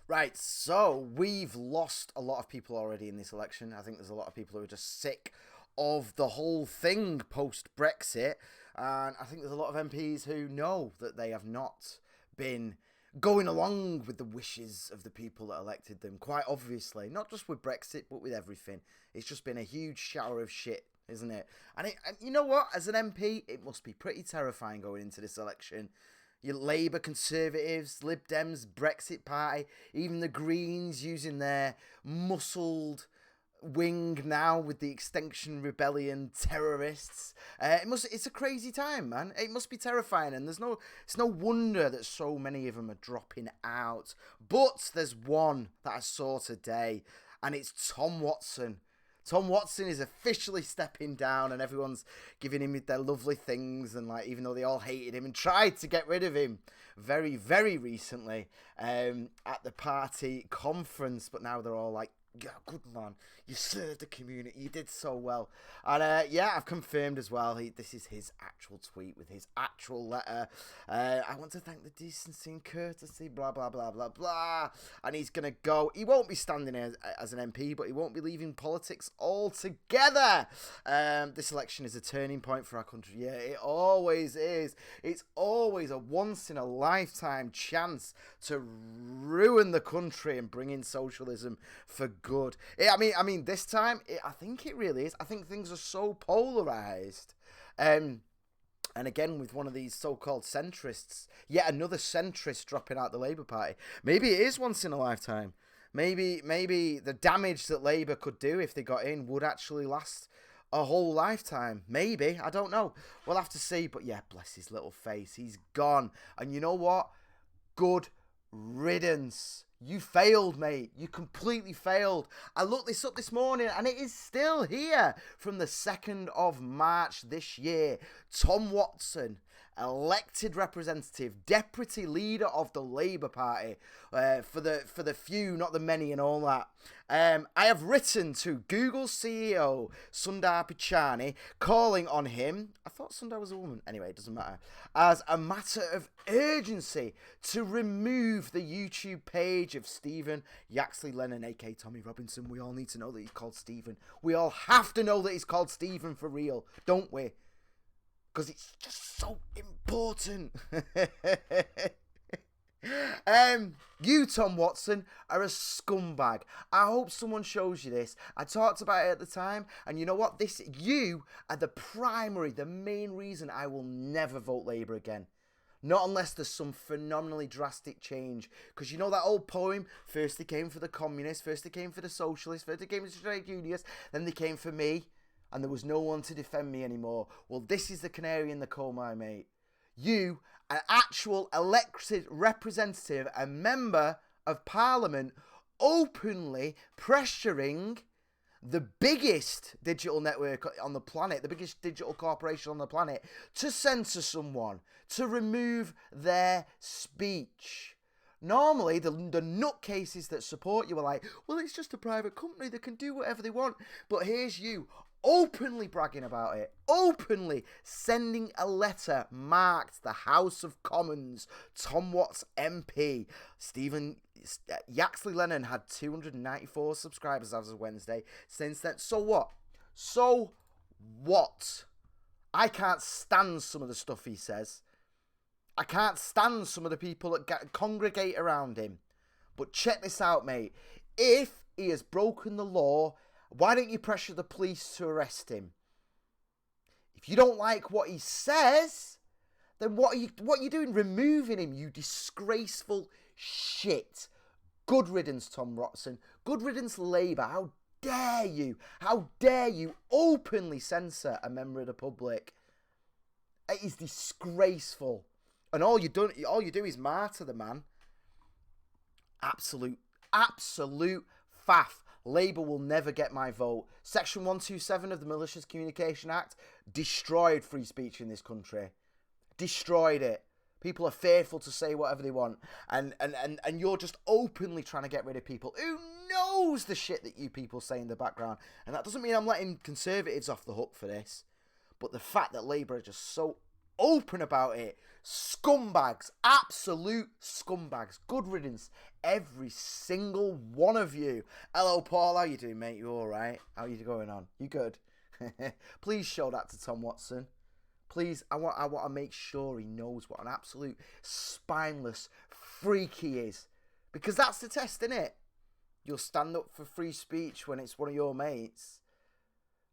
Right, so we've lost a lot of people already in this election. I think there's a lot of people who are just sick of the whole thing post Brexit. And I think there's a lot of MPs who know that they have not been going along with the wishes of the people that elected them, quite obviously. Not just with Brexit, but with everything. It's just been a huge shower of shit, isn't it? And you know what? As an MP, it must be pretty terrifying going into this election. Your Labour, Conservatives, Lib Dems, Brexit Party, even the Greens using their muscled wing now with the Extinction Rebellion terrorists. It's a crazy time, man. It must be terrifying, and it's no wonder that so many of them are dropping out. But there's one that I saw today, and it's Tom Watson. Tom Watson is officially stepping down, and everyone's giving him their lovely things, and like, even though they all hated him and tried to get rid of him very, very recently at the party conference, but now they're all like, yeah, good man, you served the community, you did so well. And yeah, I've confirmed as well, this is his actual tweet with his actual letter. I want to thank the decency and courtesy, blah, blah, blah, blah, blah. And he's going to go. He won't be standing as an MP, but he won't be leaving politics altogether. This election is a turning point for our country. Yeah, it always is. It's always a once-in-a-lifetime chance to ruin the country and bring in socialism for good. I mean, this time, I think it really is. I think things are so polarised. And again, with one of these so-called centrists, yet another centrist dropping out the Labour Party. Maybe it is once in a lifetime. Maybe the damage that Labour could do if they got in would actually last a whole lifetime. Maybe. I don't know. We'll have to see. But yeah, bless his little face. He's gone. And you know what? Good riddance. You failed, mate. You completely failed. I looked this up this morning and it is still here from the 2nd of March this year. Tom Watson, elected representative, deputy leader of the Labour Party, for the few, not the many and all that. I have written to Google CEO Sundar Pichai calling on him, I thought Sundar was a woman, anyway, it doesn't matter, as a matter of urgency to remove the YouTube page of Stephen Yaxley Lennon, aka Tommy Robinson. We all need to know that he's called Stephen. We all have to know that he's called Stephen for real, don't we? Because it's just so important. You, Tom Watson, are a scumbag. I hope someone shows you this. I talked about it at the time, and you know what? You are the main reason I will never vote Labour again. Not unless there's some phenomenally drastic change. Because you know that old poem? First they came for the communists, first they came for the socialists, first they came for the trade unionists, then they came for me, and there was no one to defend me anymore. Well, this is the canary in the coal mine, mate. You, an actual elected representative, a member of Parliament, openly pressuring the biggest digital network on the planet, the biggest digital corporation on the planet, to censor someone, to remove their speech. Normally, the nutcases that support you are like, well, it's just a private company, they can do whatever they want. But here's you, openly bragging about it, openly sending a letter marked the House of Commons, Tom Watts MP. Stephen Yaxley Lennon had 294 subscribers as of Wednesday. Since then, so what? So what? I can't stand some of the stuff he says. I can't stand some of the people that congregate around him. But check this out, mate. If he has broken the law, why don't you pressure the police to arrest him? If you don't like what he says, then what are you doing removing him, you disgraceful shit? Good riddance, Tom Watson. Good riddance, Labour. How dare you? How dare you openly censor a member of the public? It is disgraceful. And all you do is martyr the man. Absolute faff. Labour will never get my vote. Section 127 of the Malicious Communication Act destroyed free speech in this country. Destroyed it. People are fearful to say whatever they want. And you're just openly trying to get rid of people. Who knows the shit that you people say in the background? And that doesn't mean I'm letting Conservatives off the hook for this. But the fact that Labour are just so open about it. Scumbags, absolute scumbags. Good riddance, every single one of you. Hello, Paul. How you doing, mate? You all right? How you going on? You good? Please show that to Tom Watson. Please, I want to make sure he knows what an absolute spineless freak he is, because that's the test, isn't it? You'll stand up for free speech when it's one of your mates,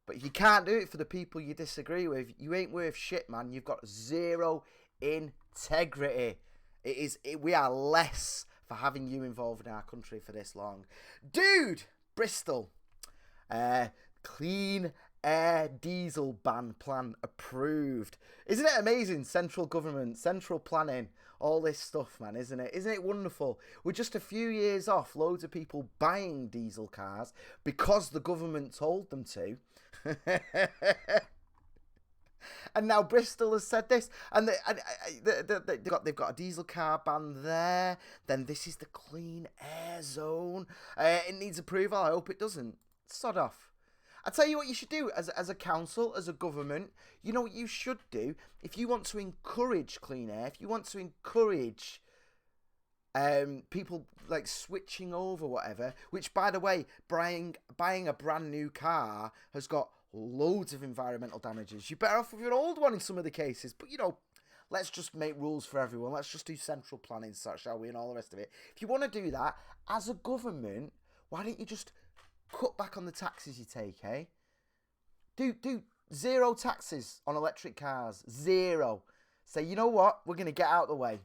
but if you can't do it for the people you disagree with, you ain't worth shit, man. You've got zero integrity. We are less for having you involved in our country for this long. Dude, Bristol. Clean air diesel ban plan approved. Isn't it amazing? Central government, central planning, all this stuff, man, isn't it? Isn't it wonderful? We're just a few years off loads of people buying diesel cars because the government told them to. And now Bristol has said this, and they've got a diesel car ban there. Then this is the clean air zone. It needs approval. I hope it doesn't. Sod off. I tell you what you should do as a council, as a government. You know what you should do? If you want to encourage clean air, if you want to encourage people like switching over, whatever, which, by the way, buying a brand new car has got loads of environmental damages. You're better off with an old one in some of the cases. But, you know, let's just make rules for everyone. Let's just do central planning, shall we, and all the rest of it. If you want to do that, as a government, why don't you just cut back on the taxes you take, eh? Do zero taxes on electric cars. Zero. Say, you know what? We're going to get out of the way.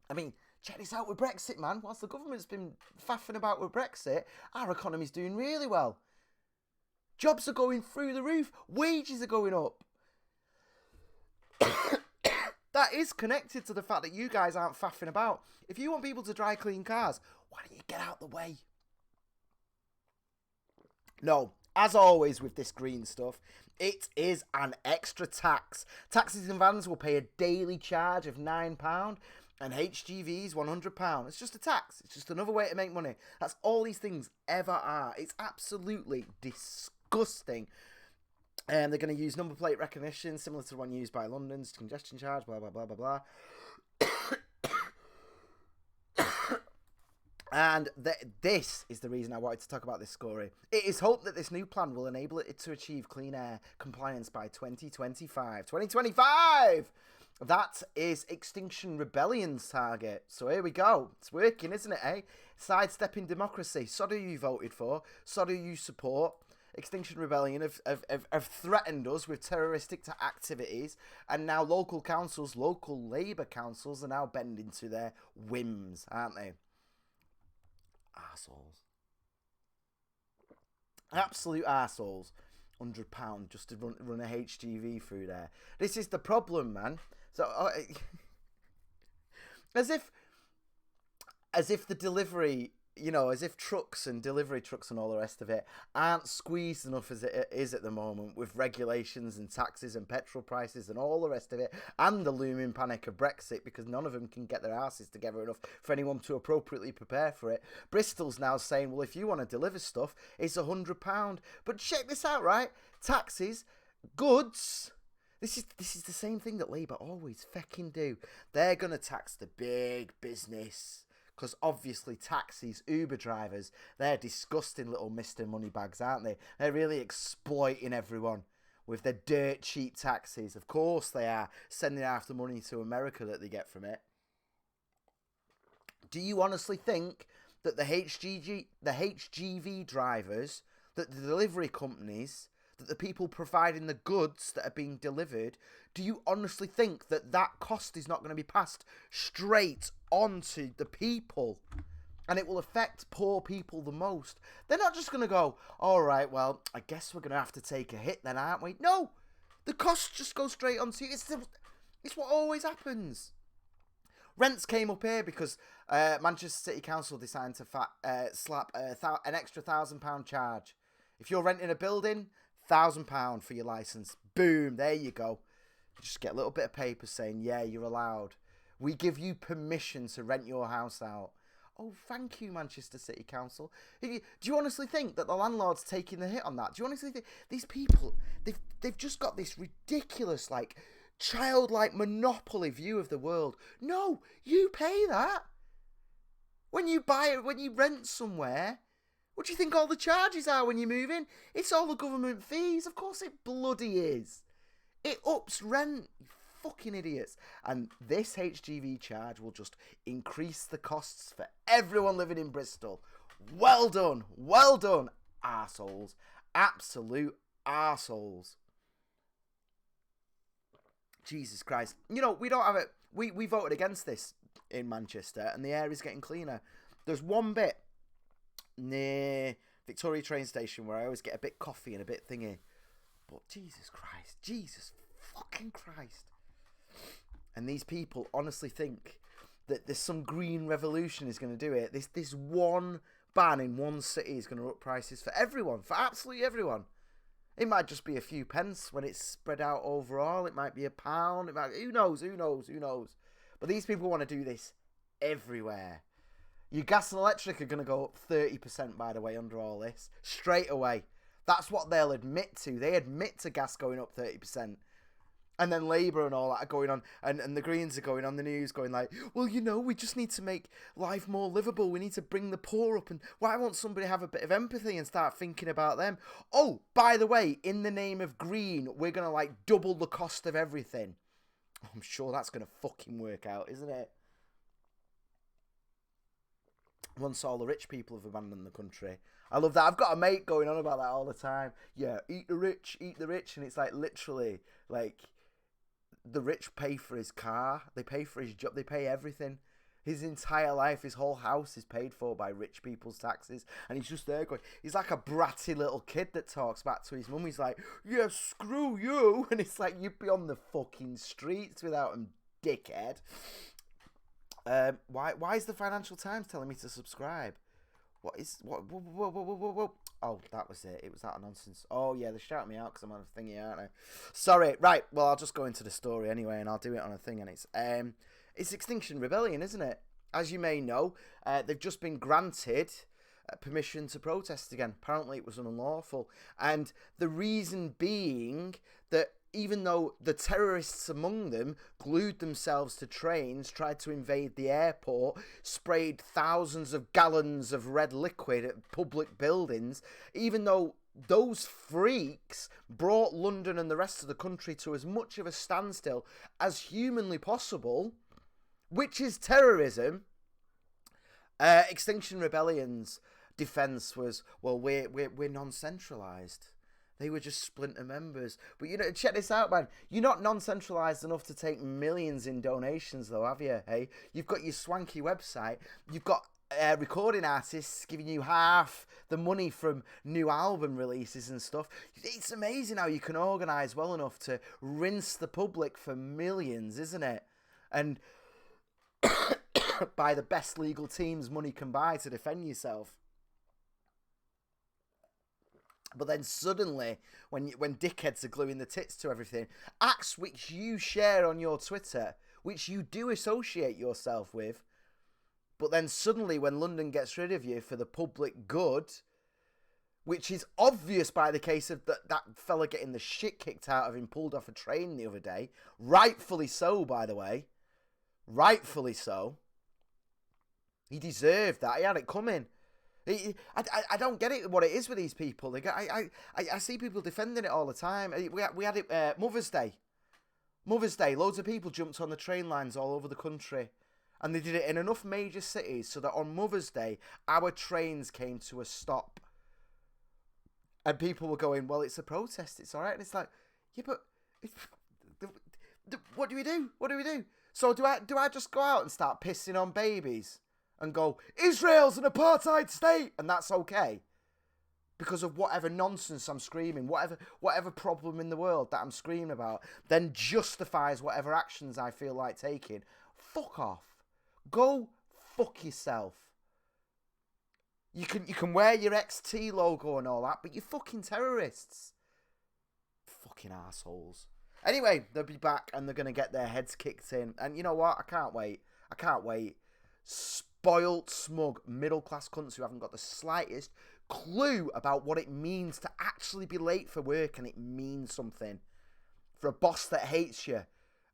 I mean, check this out with Brexit, man. Whilst the government's been faffing about with Brexit, our economy's doing really well. Jobs are going through the roof. Wages are going up. That is connected to the fact that you guys aren't faffing about. If you want people to drive clean cars, why don't you get out the way? No, as always with this green stuff, it is an extra tax. Taxis and vans will pay a daily charge of £9 and HGVs £100. It's just a tax. It's just another way to make money. That's all these things ever are. It's absolutely disgusting. And they're going to use number plate recognition, similar to the one used by London's congestion charge, blah, blah, blah, blah, blah. And this is the reason I wanted to talk about this story. It is hoped that this new plan will enable it to achieve clean air compliance by 2025. 2025! That is Extinction Rebellion's target. So here we go. It's working, isn't it, eh? Sidestepping democracy. So do you voted for. So do you support. Extinction Rebellion have threatened us with terroristic activities, and now local councils, local Labour councils, are now bending to their whims, aren't they? Arseholes. Absolute arseholes. £100 just to run a HGV through there. This is the problem, man. So, as if the delivery, you know, as if trucks and delivery trucks and all the rest of it aren't squeezed enough as it is at the moment, with regulations and taxes and petrol prices and all the rest of it, and the looming panic of Brexit, because none of them can get their asses together enough for anyone to appropriately prepare for it. Bristol's now saying, well, if you want to deliver stuff, it's £100. But check this out, right? Taxes, goods. This is the same thing that Labour always fecking do. They're going to tax the big business. Because obviously taxis, Uber drivers, they're disgusting little Mr. Moneybags, aren't they? They're really exploiting everyone with their dirt cheap taxis. Of course they are, sending half the money to America that they get from it. Do you honestly think that the HGV drivers, that the delivery companies, that the people providing the goods that are being delivered, do you honestly think that that cost is not going to be passed straight onto the people? And it will affect poor people the most. They're not just going to go, all right, well, I guess we're going to have to take a hit then, aren't we? No, the costs just go straight onto you. It's what always happens. Rents came up here because Manchester City Council decided to slap an extra £1,000 charge. If you're renting a building, £1,000 for your license. Boom, there you go. You just get a little bit of paper saying, yeah, you're allowed. We give you permission to rent your house out. Oh, thank you, Manchester City Council. Do you honestly think that the landlord's taking the hit on that? Do you honestly think these people, they've just got this ridiculous, like, childlike monopoly view of the world. No, you pay that. When you buy it, when you rent somewhere, what do you think all the charges are when you move in? It's all the government fees. Of course it bloody is. It ups rent, you fucking idiots. And this HGV charge will just increase the costs for everyone living in Bristol. Well done, arseholes. Absolute arseholes. Jesus Christ. You know, we don't have it. We voted against this in Manchester, and the air is getting cleaner. There's one bit near Victoria train station where I always get a bit coffee and a bit thingy. But Jesus fucking Christ. And these people honestly think that there's some green revolution is going to do it. This one ban in one city is going to up prices for everyone, for absolutely everyone. It might just be a few pence when it's spread out overall. It might be £1. It might, who knows? But these people want to do this everywhere. Your gas and electric are going to go up 30%, by the way, under all this. Straight away. That's what they'll admit to. They admit to gas going up 30%. And then Labour and all that are going on, and the Greens are going on the news going like, well, you know, we just need to make life more livable. We need to bring the poor up. And why won't somebody have a bit of empathy and start thinking about them? Oh, by the way, in the name of green, we're going to like double the cost of everything. I'm sure that's going to fucking work out, isn't it? Once all the rich people have abandoned the country. I love that. I've got a mate going on about that all the time. Yeah, eat the rich. And it's like literally like the rich pay for his car. They pay for his job. They pay everything. His entire life, his whole house is paid for by rich people's taxes. And he's just there going, he's like a bratty little kid that talks back to his mum. He's like, yeah, screw you. And it's like, you'd be on the fucking streets without him, dickhead. Why is the Financial Times telling me to subscribe? What? Whoa. Oh, that was it. It was that nonsense. Oh, yeah, they're shouting me out because I'm on a thingy, aren't they? Sorry. Right, well, I'll just go into the story anyway, and I'll do it on a thing, and it's Extinction Rebellion, isn't it? As you may know, they've just been granted permission to protest again. Apparently it was unlawful. And the reason being that even though the terrorists among them glued themselves to trains, tried to invade the airport, sprayed thousands of gallons of red liquid at public buildings, even though those freaks brought London and the rest of the country to as much of a standstill as humanly possible, which is terrorism, Extinction Rebellion's defence was, well, we're non-centralised. They were just splinter members. But, you know, check this out, man. You're not non-centralised enough to take millions in donations, though, have you? Hey, you've got your swanky website. You've got recording artists giving you half the money from new album releases and stuff. It's amazing how you can organise well enough to rinse the public for millions, isn't it? And buy the best legal teams money can buy to defend yourself. But then suddenly, when dickheads are gluing the tits to everything, acts which you share on your Twitter, which you do associate yourself with, but then suddenly when London gets rid of you for the public good, which is obvious by the case of that fella getting the shit kicked out of him, pulled off a train the other day, rightfully so, by the way, rightfully so. He deserved that. He had it coming. I don't get it, what it is with these people. I see people defending it all the time. We had it Mother's Day. Mother's Day, loads of people jumped on the train lines all over the country. And they did it in enough major cities so that on Mother's Day, our trains came to a stop. And people were going, well, it's a protest, it's all right. And it's like, yeah, but what do we do? What do we do? So do I just go out and start pissing on babies? And go, Israel's an apartheid state, and that's okay because of whatever nonsense I'm screaming, whatever problem in the world that I'm screaming about, then justifies whatever actions I feel like taking. Fuck off. Go fuck yourself. You can wear your XT logo and all that, but you're fucking terrorists. Fucking assholes. Anyway, they'll be back and they're gonna get their heads kicked in, and you know what? I can't wait. Spoiled, smug, middle-class cunts who haven't got the slightest clue about what it means to actually be late for work and it means something. For a boss that hates you,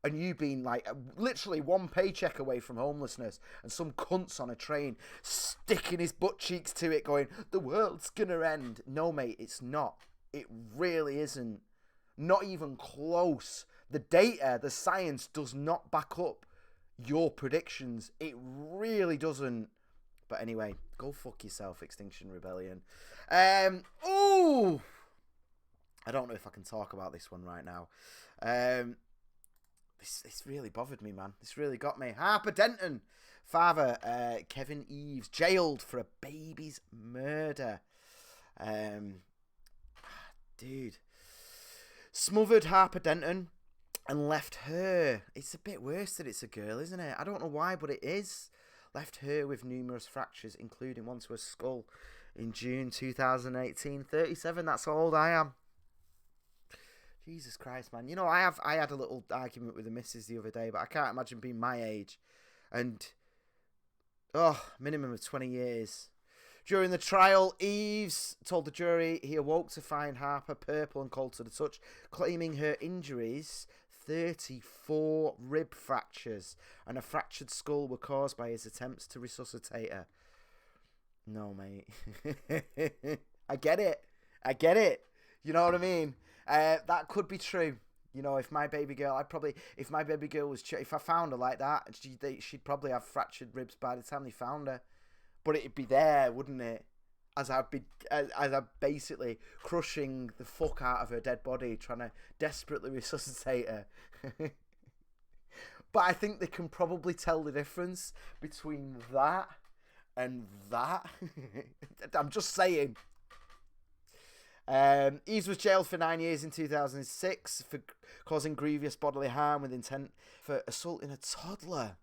and you being like literally one paycheck away from homelessness, and some cunts on a train sticking his butt cheeks to it going, the world's gonna end. No, mate, it's not. It really isn't. Not even close. The data, the science does not back up your predictions. It really doesn't. But anyway, go fuck yourself, Extinction Rebellion. Ooh! I don't know if I can talk about this one right now. This really bothered me, man. This really got me. Harper Denton, father, Kevin Eves, jailed for a baby's murder. Dude. Smothered Harper Denton and left her. It's a bit worse that it's a girl, isn't it? I don't know why, but it is. Left her with numerous fractures, including one to her skull, in June 2018. 37, that's how old I am. Jesus Christ, man. You know, I had a little argument with the missus the other day, but I can't imagine being my age. And, minimum of 20 years. During the trial, Eves told the jury he awoke to find Harper purple and cold to the touch, claiming her injuries, 34 rib fractures and a fractured skull, were caused by his attempts to resuscitate her. No, mate. I get it. You know what I mean? That could be true. You know, if my baby girl, if my baby girl was, if I found her like that, she'd probably have fractured ribs by the time they found her. But it'd be there, wouldn't it? As I'm basically crushing the fuck out of her dead body, trying to desperately resuscitate her. But I think they can probably tell the difference between that and that. I'm just saying. Eves was jailed for 9 years in 2006 for causing grievous bodily harm with intent for assaulting a toddler.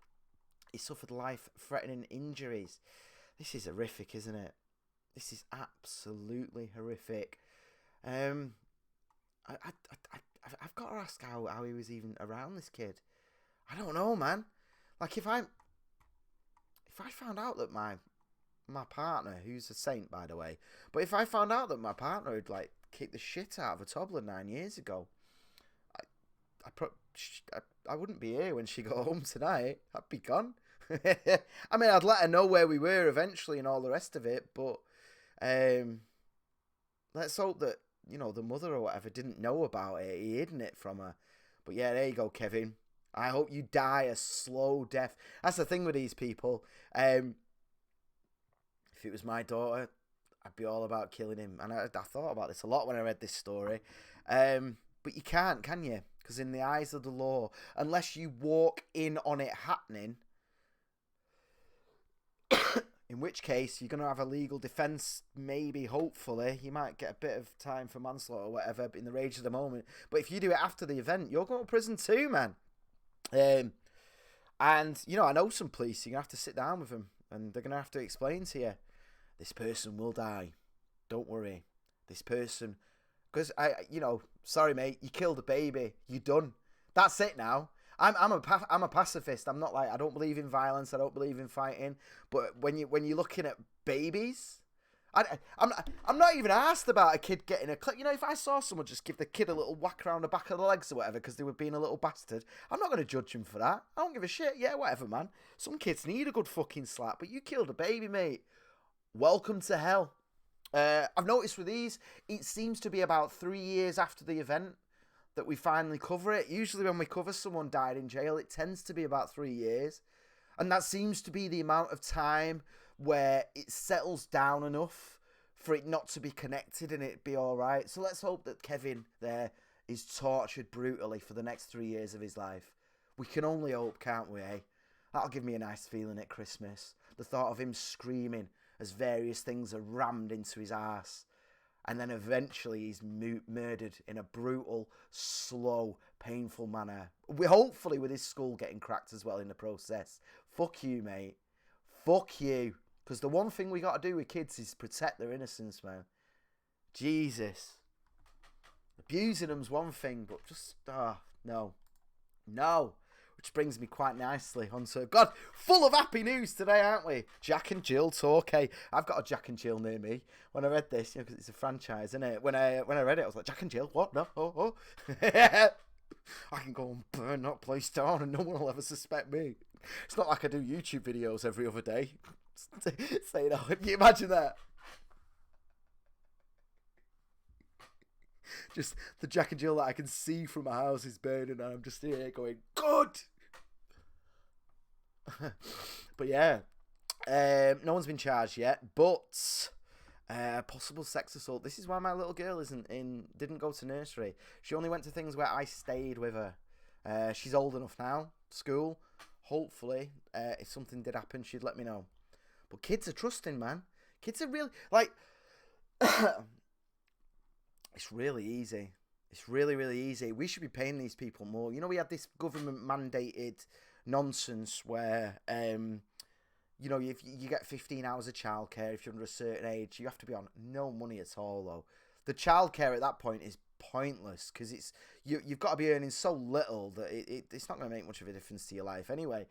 He suffered life-threatening injuries. This is horrific, isn't it? This is absolutely horrific. I've got to ask how he was even around this kid. I don't know, man. Like if I found out that my partner, who's a saint by the way, but if I found out that my partner had like kicked the shit out of a toddler 9 years ago, I wouldn't be here when she got home tonight. I'd be gone. I mean, I'd let her know where we were eventually and all the rest of it, but let's hope that, you know, the mother or whatever didn't know about it. He hidden it from her. But yeah, there you go, Kevin. I hope you die a slow death. That's the thing with these people. If it was my daughter, I'd be all about killing him. And I thought about this a lot when I read this story. But you can't, can you? Because in the eyes of the law, unless you walk in on it happening, in which case you're going to have a legal defence, maybe, hopefully. You might get a bit of time for manslaughter or whatever in the rage of the moment. But if you do it after the event, you're going to prison too, man. And, you know, I know some police, you're going to have to sit down with them and they're going to have to explain to you, this person will die. Don't worry. This person, because sorry, mate, you killed a baby. You're done. That's it now. I'm a pacifist. I'm not like, I don't believe in violence. I don't believe in fighting. But when you're looking at babies, I'm not even asked about a kid getting a clip. You know, if I saw someone just give the kid a little whack around the back of the legs or whatever because they were being a little bastard, I'm not going to judge him for that. I don't give a shit. Yeah, whatever, man. Some kids need a good fucking slap, but you killed a baby, mate. Welcome to hell. I've noticed with these, it seems to be about 3 years after the event that we finally cover it. Usually when we cover someone died in jail, it tends to be about 3 years. And that seems to be the amount of time where it settles down enough for it not to be connected and it be all right. So let's hope that Kevin there is tortured brutally for the next 3 years of his life. We can only hope, can't we, eh? That'll give me a nice feeling at Christmas. The thought of him screaming as various things are rammed into his arse. And then eventually he's murdered in a brutal, slow, painful manner. Hopefully with his skull getting cracked as well in the process. Fuck you, mate. Fuck you. Because the one thing we got to do with kids is protect their innocence, man. Jesus. Abusing them's one thing, but just, no. No. Which brings me quite nicely onto, God, full of happy news today, aren't we? Jack and Jill Torquay. I've got a Jack and Jill near me. When I read this, because it's a franchise, isn't it? When I read it, I was like, Jack and Jill? What? No? Oh. I can go and burn that place down and no one will ever suspect me. It's not like I do YouTube videos every other day. Say no. Can you imagine that? Just the Jack and Jill that I can see from my house is burning and I'm just here going, good! But yeah, no one's been charged yet, but possible sex assault. This is why my little girl didn't go to nursery. She only went to things where I stayed with her. She's old enough now, school. Hopefully, if something did happen, she'd let me know. But kids are trusting, man. Kids are really, like, it's really easy. It's really, really easy. We should be paying these people more. You know, we had this government-mandated nonsense where, you know, if you get 15 hours of childcare if you're under a certain age, you have to be on no money at all, though. The childcare at that point is pointless because you've got to be earning so little that it's not going to make much of a difference to your life anyway.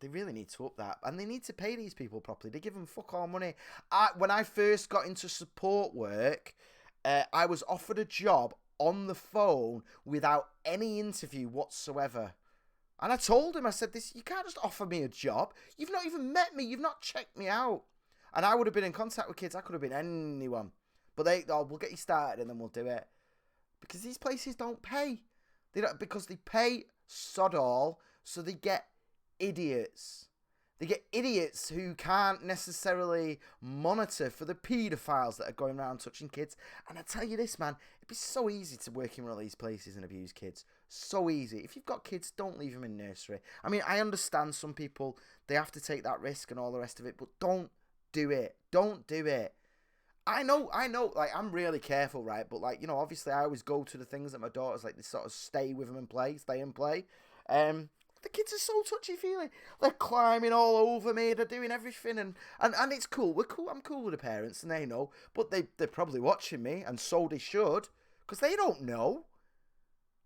They really need to up that, and they need to pay these people properly. They give them fuck all money. When I first got into support work, I was offered a job on the phone without any interview whatsoever. And I told him, I said, you can't just offer me a job. You've not even met me. You've not checked me out. And I would have been in contact with kids. I could have been anyone. But we'll get you started and then we'll do it. Because these places don't pay. Because they pay sod all, so they get idiots. They get idiots who can't necessarily monitor for the paedophiles that are going around touching kids. And I tell you this, man, it'd be so easy to work in one of these places and abuse kids. So easy. If you've got kids, don't leave them in nursery. I mean, I understand some people, they have to take that risk and all the rest of it, but don't do it. Don't do it. I know, like, I'm really careful, right? But, like, you know, obviously I always go to the things that my daughters, like, they sort of stay with them and stay and play. The kids are so touchy-feely. They're climbing all over me. They're doing everything. And it's cool. We're cool. I'm cool with the parents, and they know. But they're probably watching me, and so they should. Because they don't know.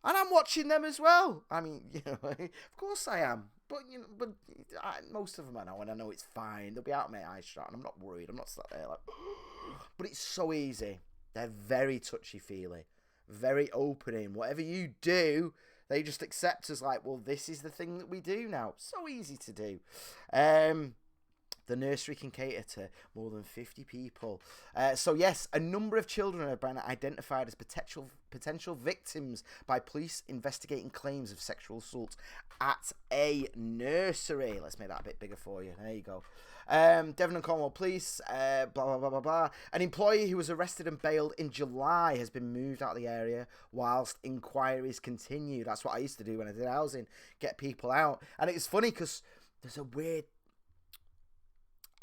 And I'm watching them as well. I mean, you know, of course I am. But, you know, most of them I know, and I know it's fine. They'll be out of my eyes shut, and I'm not worried. I'm not sat there like... But it's so easy. They're very touchy-feely. Very opening. Whatever you do... They just accept as like, well, this is the thing that we do now. So easy to do. The nursery can cater to more than 50 people. So yes, a number of children have been identified as potential victims by police investigating claims of sexual assault at a nursery. Let's make that a bit bigger for you. There you go. Devon and Cornwall Police, blah, blah, blah, blah, blah. An employee who was arrested and bailed in July has been moved out of the area whilst inquiries continue. That's what I used to do when I did housing, get people out. And it's funny because there's a weird...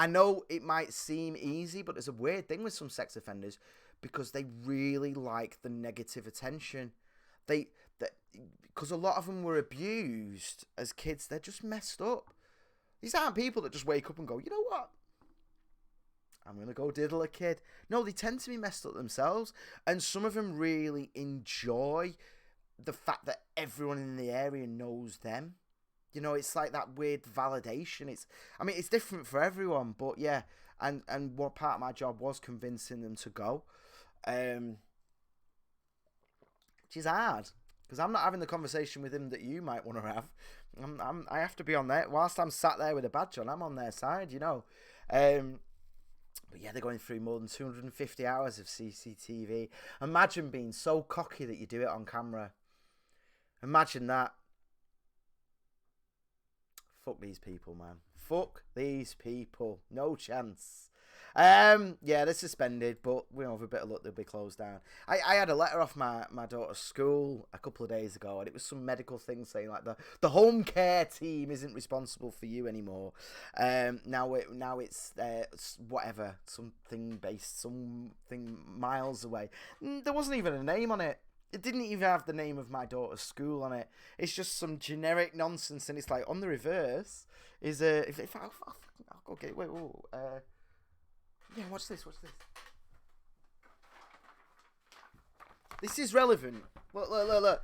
I know it might seem easy, but there's a weird thing with some sex offenders because they really like the negative attention. Because a lot of them were abused as kids, they're just messed up. These aren't people that just wake up and go, you know what? I'm going to go diddle a kid. No, they tend to be messed up themselves. And some of them really enjoy the fact that everyone in the area knows them. You know, it's like that weird validation. It's different for everyone, but yeah. And what part of my job was convincing them to go. Which is hard. Because I'm not having the conversation with him that you might want to have. I have to be on there. Whilst I'm sat there with a badge on, I'm on their side, you know. But yeah, they're going through more than 250 hours of CCTV. Imagine being so cocky that you do it on camera. Imagine that. Fuck these people, man. Fuck these people. No chance. Yeah, they're suspended, but we have a bit of luck, they'll be closed down. I had a letter off my daughter's school a couple of days ago, and it was some medical thing saying like the home care team isn't responsible for you anymore. Now it's whatever, something miles away. There wasn't even a name on it. It didn't even have the name of my daughter's school on it. It's just some generic nonsense, and it's like on the reverse is if I'll okay, wait, yeah, watch this. This is relevant. Look.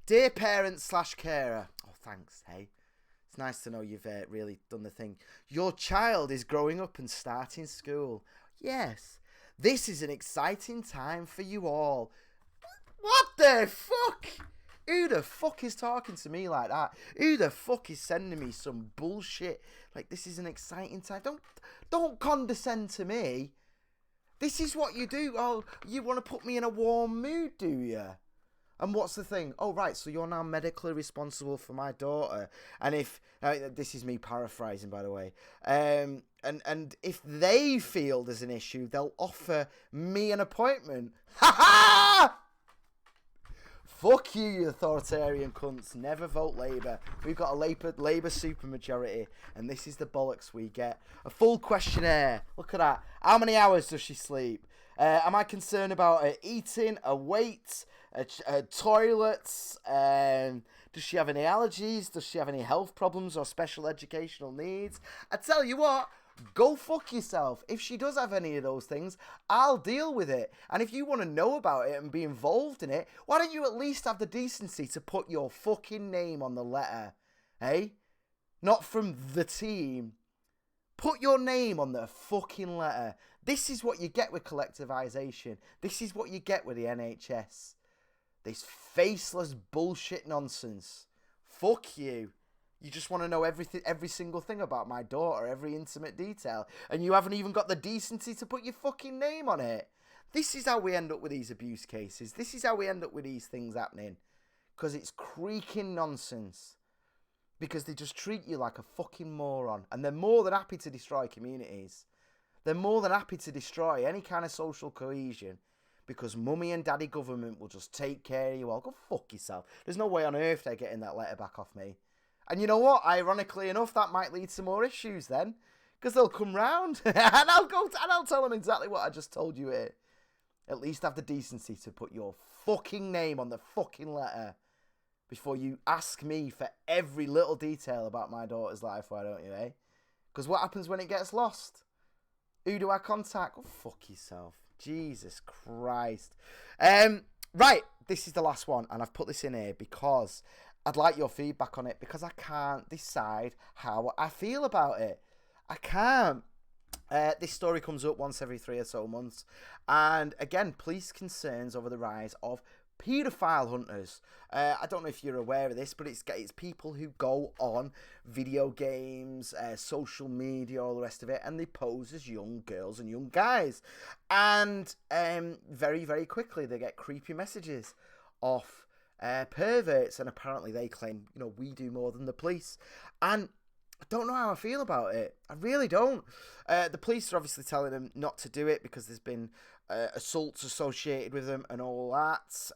Dear parent / carer. Oh, thanks, hey. It's nice to know you've really done the thing. Your child is growing up and starting school. Yes, this is an exciting time for you all. What the fuck? Who the fuck is talking to me like that? Who the fuck is sending me some bullshit? Like, this is an exciting time. Don't condescend to me. This is what you do. Oh, you want to put me in a warm mood, do you? And what's the thing? Oh, right, so you're now medically responsible for my daughter. And if... this is me paraphrasing, by the way. And if they feel there's an issue, they'll offer me an appointment. Ha ha! Fuck you, you authoritarian cunts. Never vote Labour. We've got a Labour supermajority, and this is the bollocks we get. A full questionnaire. Look at that. How many hours does she sleep? Am I concerned about her eating, her weight, her toilets? Does she have any allergies? Does she have any health problems or special educational needs? I tell you what, go fuck yourself. If she does have any of those things, I'll deal with it. And if you want to know about it and be involved in it, why don't you at least have the decency to put your fucking name on the letter? Eh? Not from the team. Put your name on the fucking letter. This is what you get with collectivisation. This is what you get with the NHS. This faceless bullshit nonsense. Fuck you. You just want to know everything, every single thing about my daughter, every intimate detail, and you haven't even got the decency to put your fucking name on it. This is how we end up with these abuse cases. This is how we end up with these things happening. Because it's creaking nonsense. Because they just treat you like a fucking moron. And they're more than happy to destroy communities. They're more than happy to destroy any kind of social cohesion. Because mummy and daddy government will just take care of you all. Go fuck yourself. There's no way on earth they're getting that letter back off me. And you know what? Ironically enough, that might lead to more issues then. Because they'll come round. and I'll tell them exactly what I just told you here. At least have the decency to put your fucking name on the fucking letter. Before you ask me for every little detail about my daughter's life, why don't you, eh? Because what happens when it gets lost? Who do I contact? Oh, fuck yourself. Jesus Christ. Right, this is the last one, and I've put this in here because I'd like your feedback on it, because I can't decide how I feel about it. I can't. This story comes up once every 3 or so months, and again, police concerns over the rise of paedophile hunters. I don't know if you're aware of this, but it's people who go on video games, social media, all the rest of it, and they pose as young girls and young guys. And very, very quickly they get creepy messages off perverts, and apparently they claim, you know, we do more than the police. And I don't know how I feel about it. I really don't. The police are obviously telling them not to do it because there's been assaults associated with them and all that.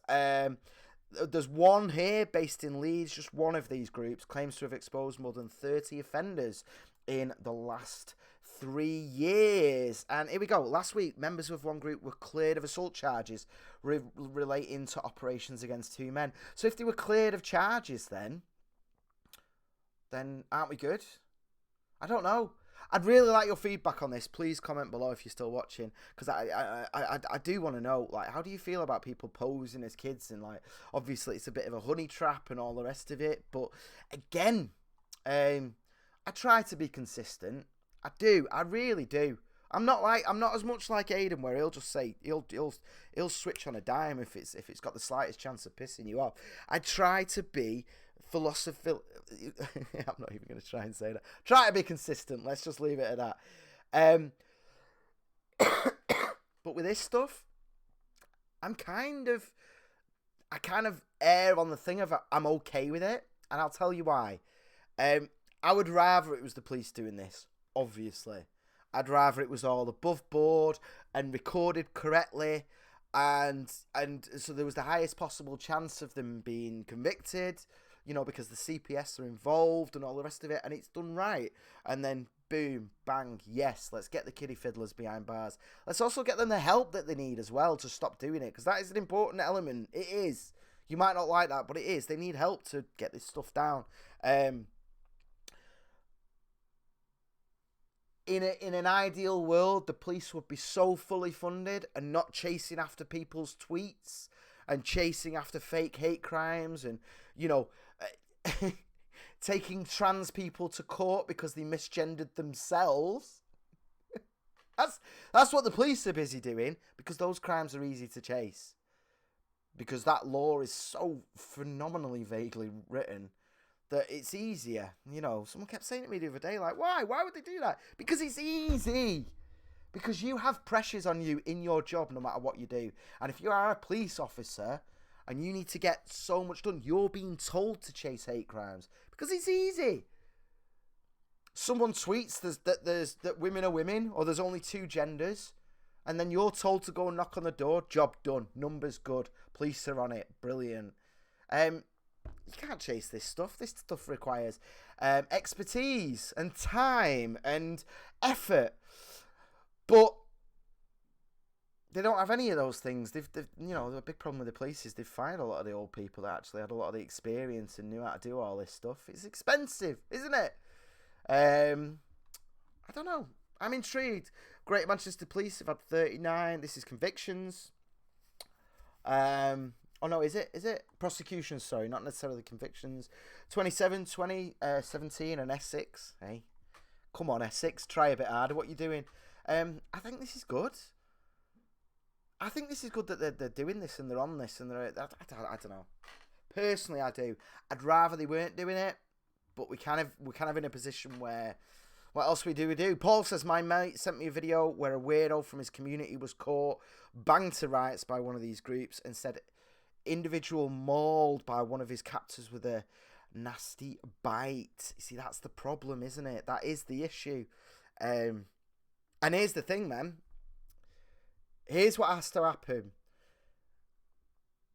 There's one here based in Leeds, just one of these groups, claims to have exposed more than 30 offenders in the last 3 years. And here we go. Last week, members of one group were cleared of assault charges relating to operations against 2 men. So if they were cleared of charges then aren't we good? I don't know. I'd really like your feedback on this. Please comment below if you're still watching, because I do want to know, like, how do you feel about people posing as kids? And, like, obviously it's a bit of a honey trap and all the rest of it, but again, I try to be consistent. I do. I really do. I'm not as much like Aiden, where he'll just say he'll switch on a dime if it's got the slightest chance of pissing you off. I try to be philosophical. I'm not even going to try and say that. Try to be consistent. Let's just leave it at that. But with this stuff, I kind of err on the thing of I'm okay with it, and I'll tell you why. I would rather it was the police doing this. Obviously, I'd rather it was all above board and recorded correctly, and so there was the highest possible chance of them being convicted. You know, because the CPS are involved and all the rest of it, and it's done right. And then, boom, bang, yes, let's get the kiddie fiddlers behind bars. Let's also get them the help that they need as well to stop doing it, because that is an important element. It is. You might not like that, but it is. They need help to get this stuff down. In an ideal world, the police would be so fully funded and not chasing after people's tweets and chasing after fake hate crimes and, you know, taking trans people to court because they misgendered themselves. That's what the police are busy doing, because those crimes are easy to chase. because that law is so phenomenally vaguely written that it's easier. You know, someone kept saying to me the other day, like, why? Why would they do that? Because it's easy. Because you have pressures on you in your job no matter what you do. And if you are a police officer and you need to get so much done, you're being told to chase hate crimes because it's easy. Someone tweets that women are women, or there's only 2 genders, and then you're told to go and knock on the door. Job done. Numbers good. Police are on it. Brilliant. You can't chase this stuff. This stuff requires expertise and time and effort. But they don't have any of those things. They've you know, the big problem with the police is they've fired a lot of the old people that actually had a lot of the experience and knew how to do all this stuff. It's expensive, isn't it? I don't know. I'm intrigued. Greater Manchester Police have had 39. This is convictions. Oh no, is it? Prosecutions, sorry, not necessarily convictions. 27, 20, 17 and Essex. Hey, come on, Essex, try a bit harder. What are you doing? I think this is good. I think this is good that they're doing this and they're on this and they're. I don't know. Personally, I do. I'd rather they weren't doing it, but we're kind of in a position where. What else we do? Paul says, my mate sent me a video where a weirdo from his community was caught, banged to rights by one of these groups, and said individual mauled by one of his captors with a nasty bite. You see, that's the problem, isn't it? That is the issue. And here's the thing, man. Here's what has to happen.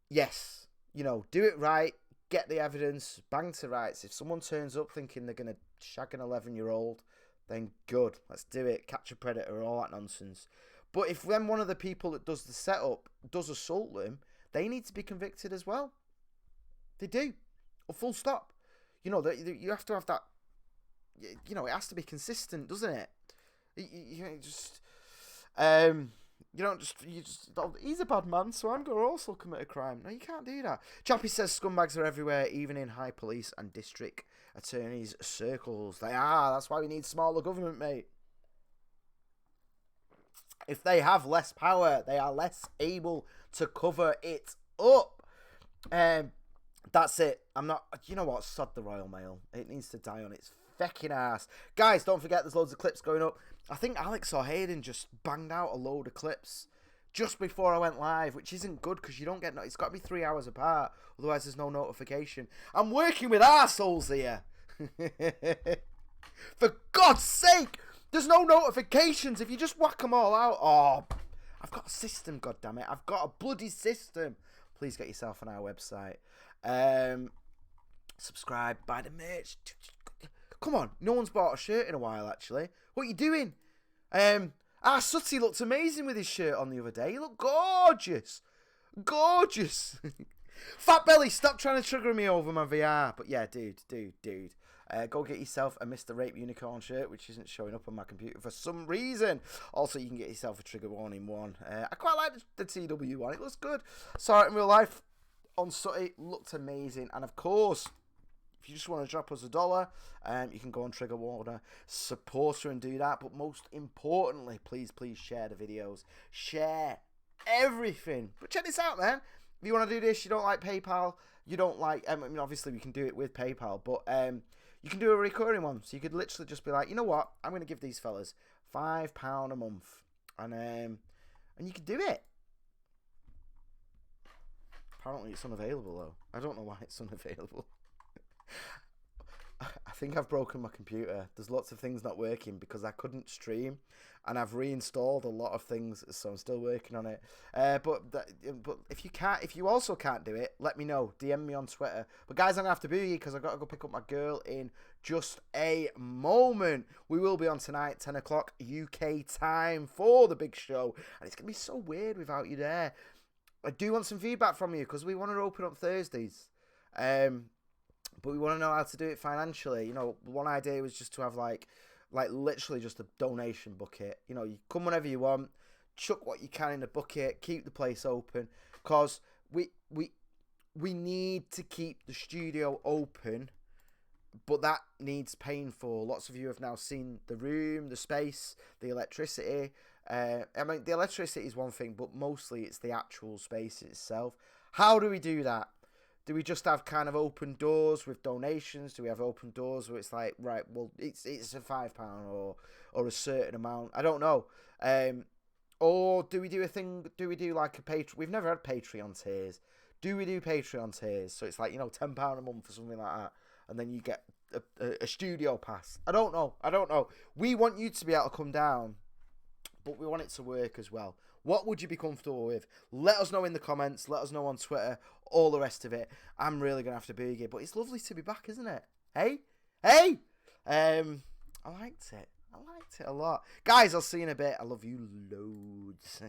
Yes, you know, do it right, get the evidence, bang to rights. If someone turns up thinking they're going to shag an 11-year-old, then good, let's do it. Catch a predator, all that nonsense. But if then one of the people that does the setup does assault them, they need to be convicted as well. They do. Or full stop. You know, you have to have that, you know, it has to be consistent, doesn't it? You don't just, he's a bad man, so I'm going to also commit a crime. No, you can't do that. Chappie says scumbags are everywhere, even in high police and district attorneys' circles. They are. That's why we need smaller government, mate. If they have less power, they are less able to cover it up. That's it. I'm not, you know what, sod the Royal Mail. It needs to die on its fecking ass. Guys, don't forget there's loads of clips going up. I think Alex O'Haden just banged out a load of clips just before I went live, which isn't good because you don't get, it's got to be 3 hours apart, otherwise there's no notification. I'm working with arseholes here. For God's sake, there's no notifications if you just whack them all out. Oh, I've got a system, goddammit. I've got a bloody system. Please get yourself on our website. Subscribe, buy the merch. Come on, no one's bought a shirt in a while, actually. What are you doing? Sutty looked amazing with his shirt on the other day. He looked gorgeous. Gorgeous. Fat Belly, stop trying to trigger me over my VR. But yeah, dude. Go get yourself a Mr. Rape Unicorn shirt, which isn't showing up on my computer for some reason. Also, you can get yourself a Trigger Warning one. I quite like the TW one. It looks good. Saw it in real life on Sutty. Looked amazing. And of course, if you just want to drop us $1, you can go on Trigger Warner, support her and do that. But most importantly, please share the videos. Share everything. But check this out, man. If you want to do this, you don't like PayPal, you don't like, I mean, obviously we can do it with PayPal, but you can do a recurring one. So you could literally just be like, you know what, I'm going to give these fellas £5 a month. And you can do it. Apparently it's unavailable, though. I don't know why it's unavailable. I think I've broken my computer. There's lots of things not working because I couldn't stream, and I've reinstalled a lot of things, so I'm still working on it. But if you also can't do it, let me know. DM me on Twitter. But guys, I'm gonna have to boo you because I've got to go pick up my girl in just a moment. We will be on tonight, 10 o'clock UK time for the big show, and it's gonna be so weird without you there. I do want some feedback from you because we want to open up Thursdays. But we want to know how to do it financially. You know, one idea was just to have like literally just a donation bucket. You know, you come whenever you want, chuck what you can in the bucket, keep the place open, because we need to keep the studio open, but that needs paying for. Lots of you have now seen the room, the space, the electricity. I mean, the electricity is one thing, but mostly it's the actual space itself. How do we do that? Do we just have kind of open doors with donations? Do we have open doors where it's like, right, well, it's a £5 or a certain amount? I don't know. Or do we do a thing? Do we do like a Patreon? We've never had Patreon tiers. Do we do Patreon tiers? So it's like, you know, £10 a month or something like that, and then you get a studio pass. I don't know. We want you to be able to come down, but we want it to work as well. What would you be comfortable with? Let us know in the comments. Let us know on Twitter. All the rest of it. I'm really going to have to boogie it. But it's lovely to be back, isn't it? Hey? Hey? I liked it. I liked it a lot. Guys, I'll see you in a bit. I love you loads.